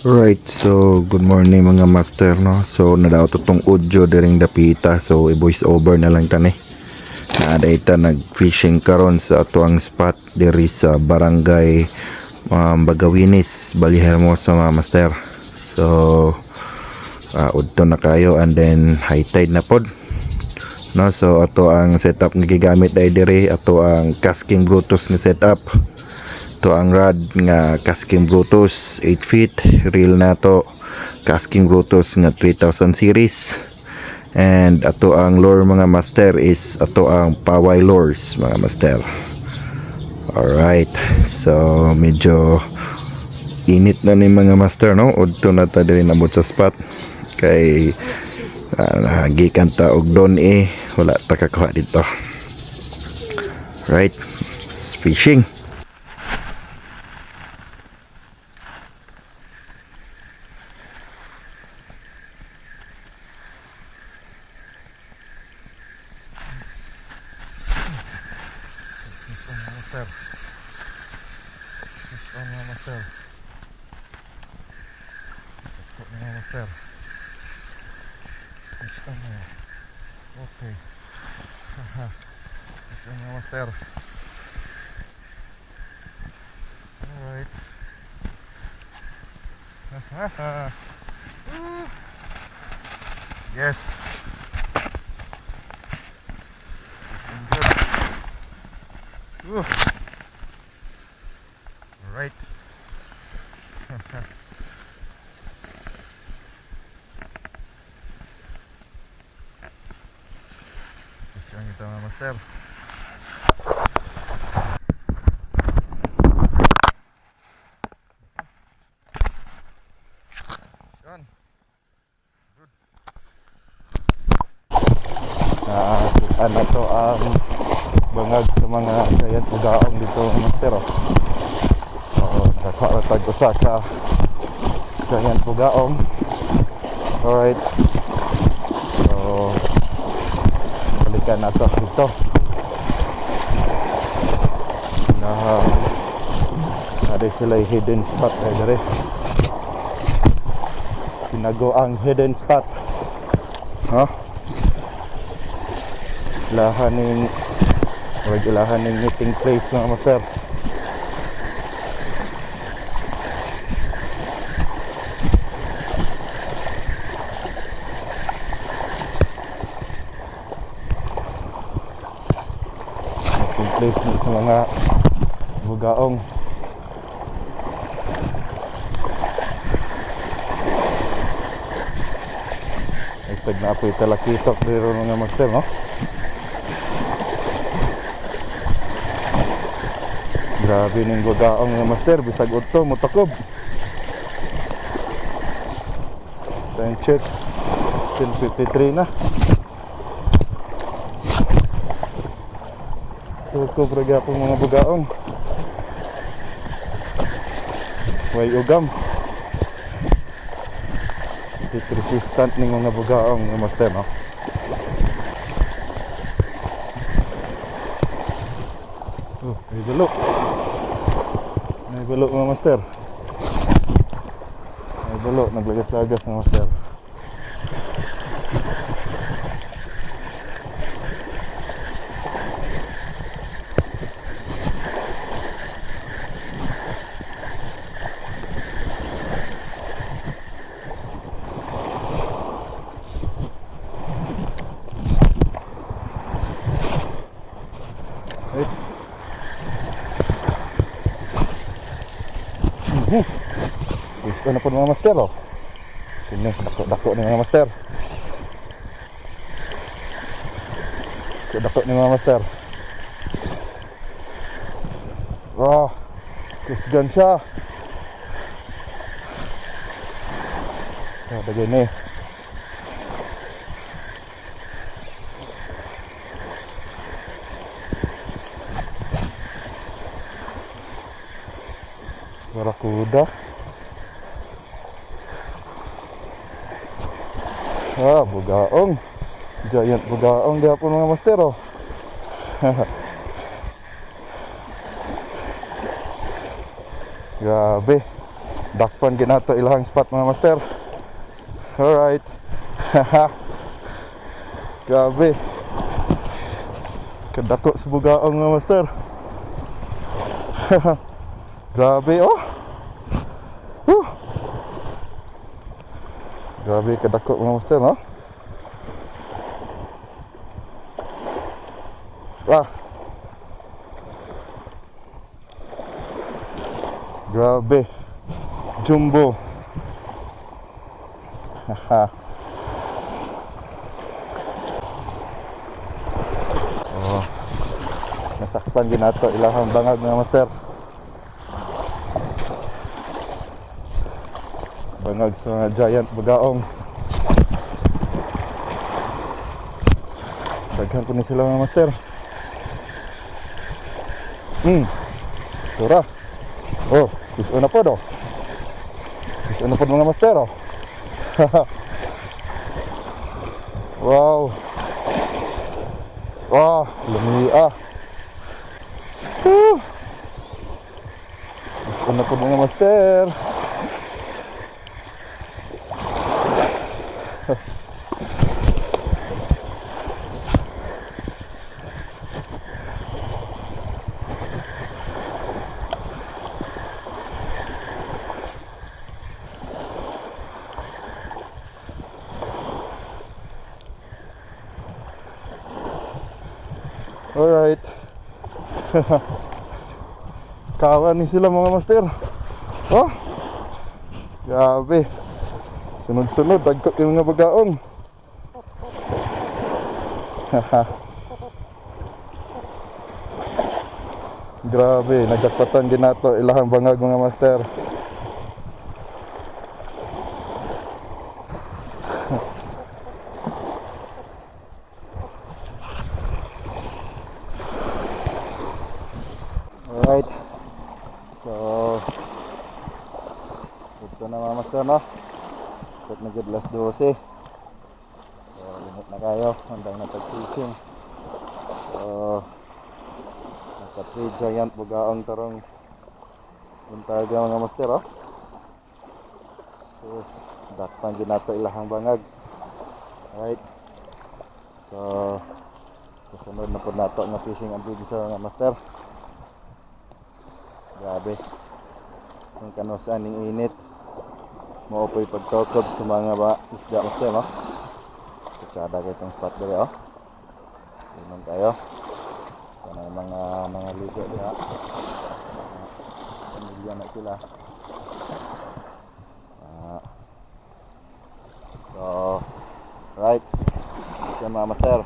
Right, so good morning mga master, no. So nadaw to tong audio diring dapita, so i-voice over na lang tani. Naada nag fishing karon sa atuang spot diri sa barangay Bagawinis, Ballyhermosa mga master. So udto na kayo and then high tide na pod. No, so ato ang setup nga gigamit diri, ato ang casking Brutus nga setup. To ang rod nga casking Brutus 8 feet, reel na to casking Brutus nga 3000 series, and ato ang lure mga master is ato ang Paway lures mga master. Alright, so medyo init na ni mga master, no. Udto na ta diri na sa spot kay gikan ta og don wala ta kakuha dito. Right, fishing. Okay. Gusto niya master. Alright. Yes. Good. Alright. Gusto niya ito mga master. Ano to ang bangag sa mga giant ugaong dito master. Oo, nakaratag usa ka giant ugaong. Alright, so balikan nato dito na ada sila hidden spot dere, tinago ang hidden spot, huh? Ilahan ng meeting place mga master. Meeting place ng sa mga bugaong. Expect na po italakitok dito mga master, no? Grabe ning bugaong nga master, bisag udto motakob. Time check 10:53 na. Tukob ra gyapon mga bugaong. Way ugam. Heat resistant ning mga bugaong nga master, no? May balok. May balok mga master. May balok, naglagas-lagas mga master. Gusto na po mga master, oh. Sini, dako-dako ni mga master. Dako ni mga master. Oh, kusgan siya. Oh, begini. Barakuda. Bugaong. Giant bugaong dia pun mga master, oh. Grabe. Dakpan ginato ilahang spot mga master. Alright. Grabe. Kadako sa bugaong mga master. Grabe oh. Huh. Grabe kadako mga master no. Ah. Grabe. Jumbo. Haha. Oh. Nasakpan ginato ilahang bangag mga master. Bangag sa mga giant bugaong. Daghan po ni sila mga master. Sura. Oh, gusto na po do. Gusto na po mga master oh. Wow. Wah, lumia. Gusto na po mga master. Alright. Kawan ni sila mga master. Oh. Grabe. Sunod-sunod dagkot yung mga bagaong. Grabe, nagkapatan ginato ilahang bangag mga master. Alright. So ito na mga master no. Ito na good last 12. So limit na kayo. Hantang na tag-fishing. So naka 3 giant bugaong tarong buntaga mga master oh. So dakpan ginato ilahang bangag. Alright. So susunod na po nato nga fishing ang video sa mga master. Grabe. Ang kanusan ng init. Mo po'y pagtotob sa mga isda master no. Kutsada kayo itong spot dali oh. Inom tayo. Ito na yung mga ligo diha. Pamilya na sila. So right. Ito mga master.